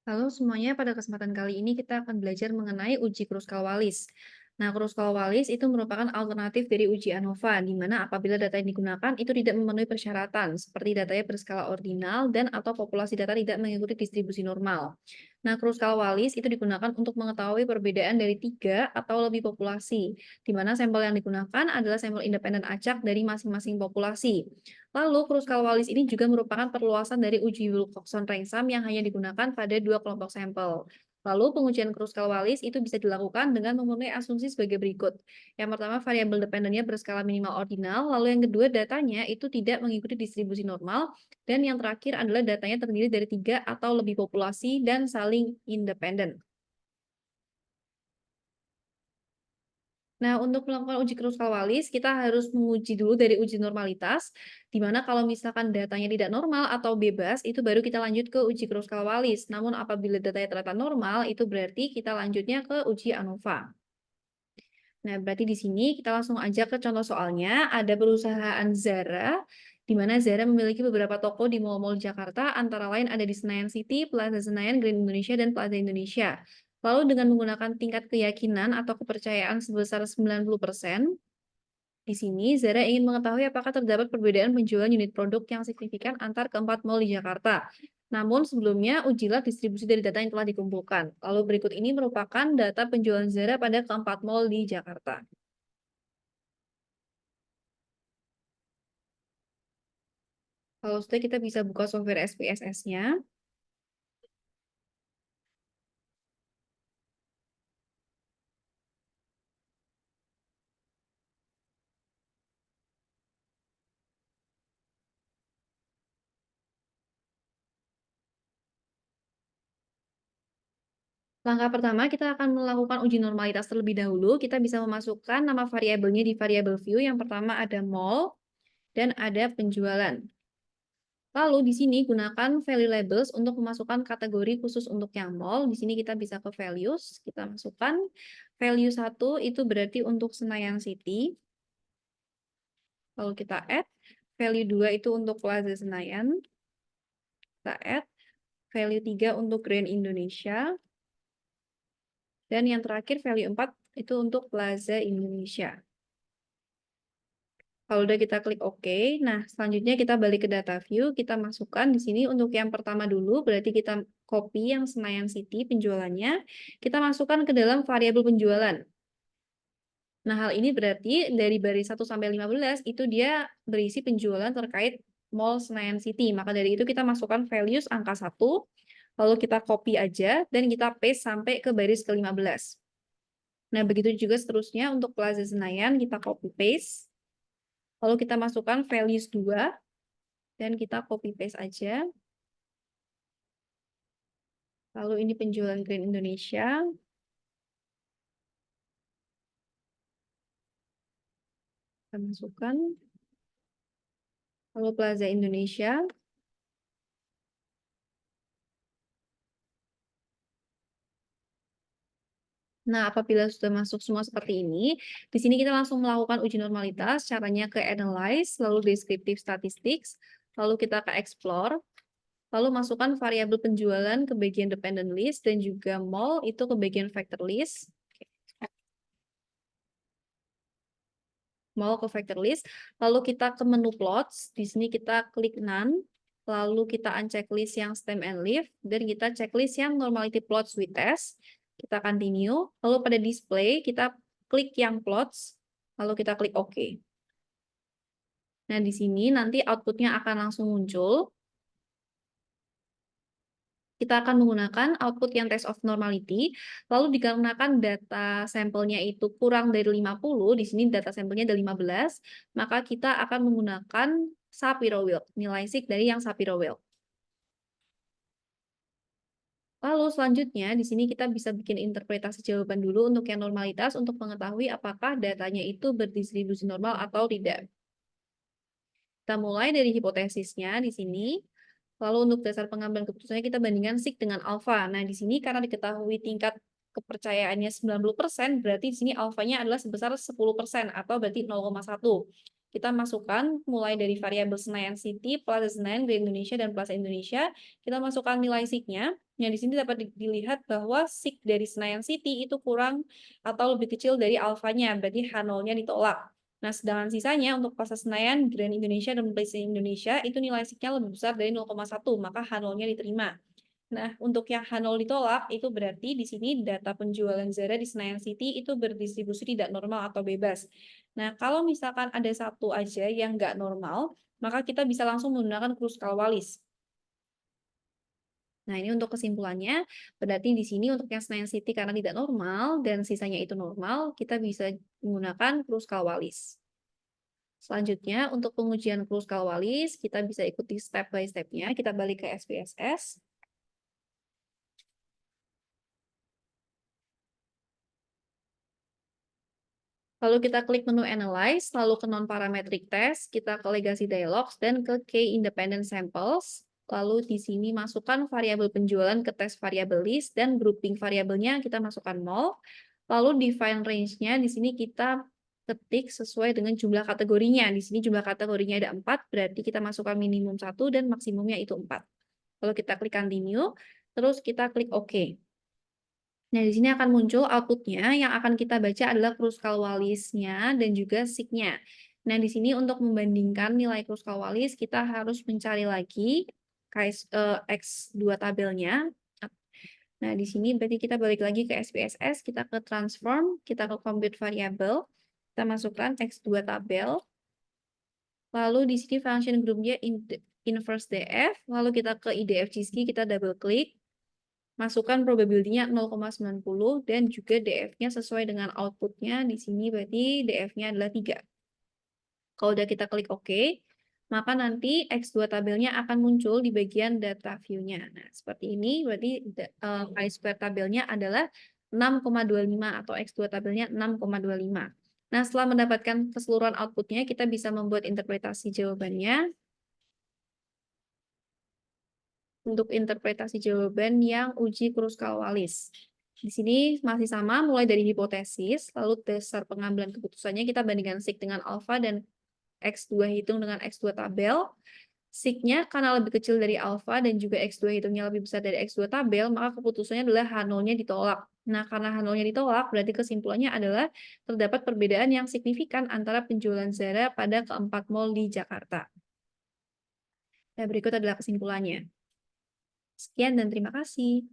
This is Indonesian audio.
Halo semuanya, pada kesempatan kali ini kita akan belajar mengenai uji Kruskal-Wallis. Nah, Kruskal-Wallis itu merupakan alternatif dari uji ANOVA, di mana apabila data yang digunakan itu tidak memenuhi persyaratan, seperti datanya berskala ordinal dan atau populasi data tidak mengikuti distribusi normal. Nah, Kruskal-Wallis itu digunakan untuk mengetahui perbedaan dari tiga atau lebih populasi, di mana sampel yang digunakan adalah sampel independen acak dari masing-masing populasi. Lalu, Kruskal-Wallis ini juga merupakan perluasan dari uji Wilcoxon-Ransom yang hanya digunakan pada dua kelompok sampel. Lalu, pengujian Kruskal-Wallis itu bisa dilakukan dengan memenuhi asumsi sebagai berikut. Yang pertama, variabel dependennya berskala minimal ordinal. Lalu yang kedua, datanya itu tidak mengikuti distribusi normal. Dan yang terakhir adalah datanya terdiri dari tiga atau lebih populasi dan saling independen. Nah, untuk melakukan uji Kruskal-Wallis, kita harus menguji dulu dari uji normalitas, di mana kalau misalkan datanya tidak normal atau bebas, itu baru kita lanjut ke uji Kruskal-Wallis. Namun apabila datanya ternyata normal, itu berarti kita lanjutnya ke uji ANOVA. Nah, berarti di sini kita langsung aja ke contoh soalnya. Ada perusahaan Zara, di mana Zara memiliki beberapa toko di mal-mal Jakarta, antara lain ada di Senayan City, Plaza Senayan, Grand Indonesia, dan Plaza Indonesia. Lalu dengan menggunakan tingkat keyakinan atau kepercayaan sebesar 90%, di sini Zara ingin mengetahui apakah terdapat perbedaan penjualan unit produk yang signifikan antar keempat mal di Jakarta. Namun sebelumnya ujilah distribusi dari data yang telah dikumpulkan. Lalu berikut ini merupakan data penjualan Zara pada keempat mal di Jakarta. Kalau sudah kita bisa buka software SPSS-nya. Langkah pertama, kita akan melakukan uji normalitas terlebih dahulu. Kita bisa memasukkan nama variabelnya di variabel view. Yang pertama ada mall dan ada penjualan. Lalu di sini gunakan value labels untuk memasukkan kategori khusus untuk yang mall. Di sini kita bisa ke values, kita masukkan value 1 itu berarti untuk Senayan City. Lalu kita add value 2 itu untuk Plaza Senayan. Kita add value 3 untuk Grand Indonesia. Dan yang terakhir value 4 itu untuk Plaza Indonesia. Kalau udah kita klik OK, nah selanjutnya kita balik ke data view, kita masukkan di sini untuk yang pertama dulu, berarti kita copy yang Senayan City penjualannya, kita masukkan ke dalam variabel penjualan. Nah, hal ini berarti dari baris 1 sampai 15 itu dia berisi penjualan terkait Mall Senayan City. Maka dari itu kita masukkan values angka 1, lalu kita copy aja, dan kita paste sampai ke baris ke-15. Nah, begitu juga seterusnya untuk Plaza Senayan, kita copy paste. Lalu kita masukkan values 2, dan kita copy paste aja. Lalu ini penjualan Grand Indonesia. Kita masukkan. Lalu Plaza Indonesia. Nah, apabila sudah masuk semua seperti ini, di sini kita langsung melakukan uji normalitas, caranya ke Analyze, lalu Descriptive Statistics, lalu kita ke Explore, lalu masukkan variabel penjualan ke bagian Dependent List, dan juga Mall itu ke bagian Factor List. Mall ke Factor List, lalu kita ke menu Plots, di sini kita klik None, lalu kita uncheck list yang Stem and Leaf, dan kita checklist yang Normality Plots with Test. Kita continue, lalu pada display kita klik yang plots, lalu kita klik OK. Nah, di sini nanti outputnya akan langsung muncul. Kita akan menggunakan output yang test of normality, lalu dikarenakan data sampelnya itu kurang dari 50, di sini data sampelnya ada 15, maka kita akan menggunakan Shapiro-Wilk, nilai sig dari yang Shapiro-Wilk. Lalu selanjutnya, di sini kita bisa bikin interpretasi jawaban dulu untuk yang normalitas untuk mengetahui apakah datanya itu berdistribusi normal atau tidak. Kita mulai dari hipotesisnya di sini. Lalu untuk dasar pengambilan keputusannya kita bandingkan sig dengan alfa. Nah, di sini karena diketahui tingkat kepercayaannya 90%, berarti di sini alfanya adalah sebesar 10% atau berarti 0,1. Kita masukkan mulai dari variabel Senayan City, Plaza Senayan, Grand Indonesia, dan Plaza Indonesia. Kita masukkan nilai sig-nya. Nah, di sini dapat dilihat bahwa SIG dari Senayan City itu kurang atau lebih kecil dari alfanya, berarti H0-nya ditolak. Nah, sedangkan sisanya untuk Pasar Senayan, Grand Indonesia, dan Place Indonesia itu nilai SIG-nya lebih besar dari 0,1, maka H0-nya diterima. Nah, untuk yang H0 ditolak, itu berarti di sini data penjualan Zara di Senayan City itu berdistribusi tidak normal atau bebas. Nah, kalau misalkan ada satu aja yang nggak normal, maka kita bisa langsung menggunakan Kruskal-Wallis. Nah, ini untuk kesimpulannya, berarti di sini untuk yang Senayan City karena tidak normal dan sisanya itu normal, kita bisa menggunakan Kruskal-Wallis. Selanjutnya, untuk pengujian Kruskal-Wallis, kita bisa ikuti step by step-nya. Kita balik ke SPSS. Lalu kita klik menu Analyze, lalu ke Non-Parametric Test, kita ke Legacy Dialogs, dan ke Key Independent Samples. Lalu di sini masukkan variabel penjualan ke test variable list, dan grouping variabelnya kita masukkan 0. Lalu define range-nya, di sini kita ketik sesuai dengan jumlah kategorinya. Di sini jumlah kategorinya ada 4, berarti kita masukkan minimum 1 dan maksimumnya itu 4. Lalu kita klik Continue, terus kita klik OK. Nah, di sini akan muncul output-nya, yang akan kita baca adalah Kruskal-Wallis-nya dan juga SIG-nya. Nah, di sini untuk membandingkan nilai Kruskal-Wallis, kita harus mencari lagi X2 tabelnya. Nah, di sini berarti kita balik lagi ke SPSS, kita ke Transform, kita ke Compute Variable, kita masukkan X2 tabel, lalu di sini function group-nya inverse DF, lalu kita ke IDF GSKI, kita double klik, masukkan probability-nya 0,90 dan juga DF-nya sesuai dengan output-nya. Di sini berarti DF-nya adalah 3. Kalau udah kita klik OK, maka nanti X2 tabelnya akan muncul di bagian data view-nya. Nah, seperti ini berarti chi-square tabelnya adalah 6,25 atau X2 tabelnya 6,25. Nah, setelah mendapatkan keseluruhan output-nya, kita bisa membuat interpretasi jawabannya. Untuk interpretasi jawaban yang uji Kruskal-Wallis. Di sini masih sama, mulai dari hipotesis, lalu dasar pengambilan keputusannya kita bandingkan SIG dengan alfa dan X2 hitung dengan X2 tabel. SIG-nya karena lebih kecil dari alfa dan juga X2 hitungnya lebih besar dari X2 tabel, maka keputusannya adalah H0-nya ditolak. Nah, karena H0-nya ditolak, berarti kesimpulannya adalah terdapat perbedaan yang signifikan antara penjualan Zara pada keempat mall di Jakarta. Nah, berikut adalah kesimpulannya. Sekian dan terima kasih.